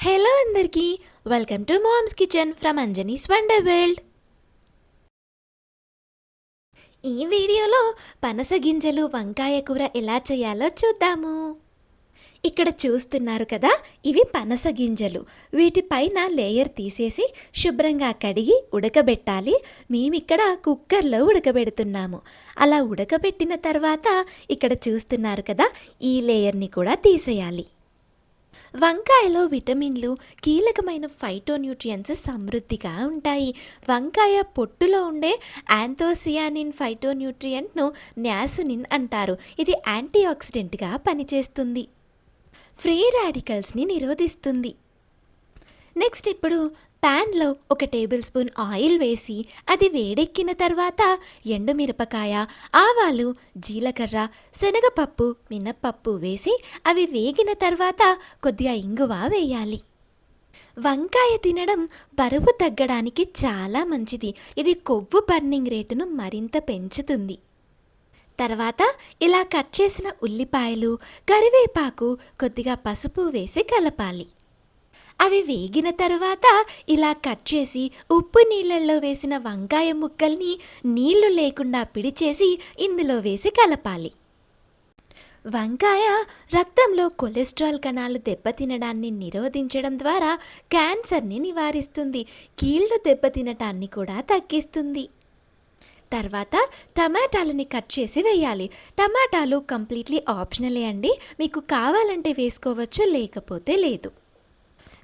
Hello అందరికీ welcome to mom's kitchen from Anjani's wonder world. ఈ వీడియోలో పనస గింజలు వంకాయ కూర ఎలా చేయాలో చూద్దాము. ఇక్కడ చూస్తున్నారు కదా, ఇవి పనస గింజలు. వీటిపైన లేయర్ తీసేసి శుభ్రంగా కడిగి ఉడకబెట్టాలి. మేమిక్కడ కుక్కర్లో ఉడకబెడుతున్నాము. అలా ఉడకబెట్టిన తర్వాత ఇక్కడ చూస్తున్నారు కదా, ఈ లేయర్ని కూడా తీసేయాలి. వంకాయలో విటమిన్లు, కీలకమైన ఫైటోన్యూట్రియంట్స్ సమృద్ధిగా ఉంటాయి. వంకాయ పొట్టులో ఉండే యాంథోసియానిన్ ఫైటోన్యూట్రియంట్ను న్యాసినిన్ అంటారు. ఇది యాంటీ ఆక్సిడెంట్గా పనిచేస్తుంది, ఫ్రీ రాడికల్స్ని నిరోధిస్తుంది. నెక్స్ట్ ఇప్పుడు ప్యాన్లో 1 టేబుల్ స్పూన్ ఆయిల్ వేసి అది వేడెక్కిన తర్వాత ఎండుమిరపకాయ, ఆవాలు, జీలకర్ర, శనగపప్పు, మినప్పప్పు వేసి అవి వేగిన తర్వాత కొద్దిగా ఇంగువ వేయాలి. వంకాయ తినడం బరువు తగ్గడానికి చాలా మంచిది. ఇది కొవ్వు బర్నింగ్ రేటును మరింత పెంచుతుంది. తర్వాత ఇలా కట్ చేసిన ఉల్లిపాయలు, కరివేపాకు, కొద్దిగా పసుపు వేసి కలపాలి. అవి వేగిన తర్వాత ఇలా కట్ చేసి ఉప్పు నీళ్ళల్లో వేసిన వంకాయ ముక్కల్ని నీళ్లు లేకుండా పిడిచేసి ఇందులో వేసి కలపాలి. వంకాయ రక్తంలో కొలెస్ట్రాల్ కణాలు దెబ్బతినడాన్ని నిరోధించడం ద్వారా క్యాన్సర్ని నివారిస్తుంది. కీళ్లు దెబ్బతినటాన్ని కూడా తగ్గిస్తుంది. తర్వాత టమాటాలని కట్ చేసి వేయాలి. టమాటాలు కంప్లీట్లీ ఆప్షనలే అండి, మీకు కావాలంటే వేసుకోవచ్చు, లేకపోతే లేదు.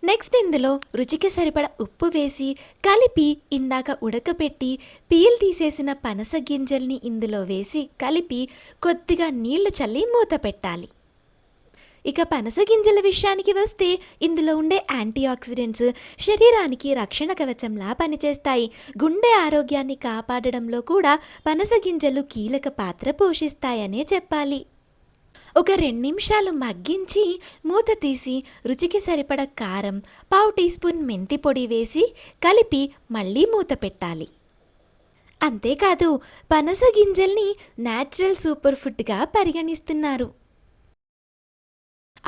నెక్స్ట్ ఇందులో రుచికి సరిపడ ఉప్పు వేసి కలిపి ఇందాక ఉడకపెట్టి పీల్ తీసేసిన పనస గింజల్ని ఇందులో వేసి కలిపి కొద్దిగా నీళ్లు చల్లి మూత పెట్టాలి. ఇక పనస గింజల విషయానికి వస్తే ఇందులో ఉండే యాంటీ ఆక్సిడెంట్స్ శరీరానికి రక్షణ కవచంలా పనిచేస్తాయి. గుండె ఆరోగ్యాన్ని కాపాడడంలో కూడా పనస గింజలు కీలక పాత్ర పోషిస్తాయనే చెప్పాలి. ఒక 2 నిమిషాలు మగ్గించి మూత తీసి రుచికి సరిపడ కారం, 1/2 టీ స్పూన్ మెంతి పొడి వేసి కలిపి మళ్ళీ మూత పెట్టాలి. అంతేకాదు, పనస గింజల్ని న్యాచురల్ సూపర్ ఫుడ్గా పరిగణిస్తున్నారు.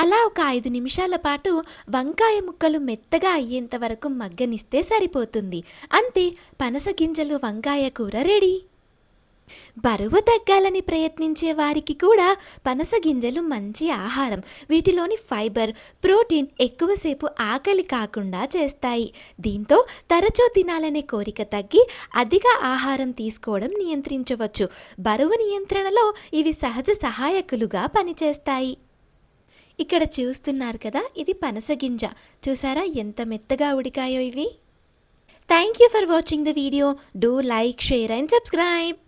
అలా ఒక 5 నిమిషాల పాటు వంకాయ ముక్కలు మెత్తగా అయ్యేంత వరకు మగ్గనిస్తే సరిపోతుంది. అంతే, పనస గింజలు వంకాయ కూర రెడీ. బరువు తగ్గాలని ప్రయత్నించే వారికి కూడా పనస గింజలు మంచి ఆహారం. వీటిలోని ఫైబర్, ప్రోటీన్ ఎక్కువసేపు ఆకలి కాకుండా చేస్తాయి. దీంతో తరచూ తినాలనే కోరిక తగ్గి అధిక ఆహారం తీసుకోవడం నియంత్రించవచ్చు. బరువు నియంత్రణలో ఇవి సహజ సహాయకులుగా పనిచేస్తాయి. ఇక్కడ చూస్తున్నారు కదా, ఇది పనస గింజ. చూసారా ఎంత మెత్తగా ఉడికాయో ఇవి. Thank you for watching the video. Do like, share and subscribe.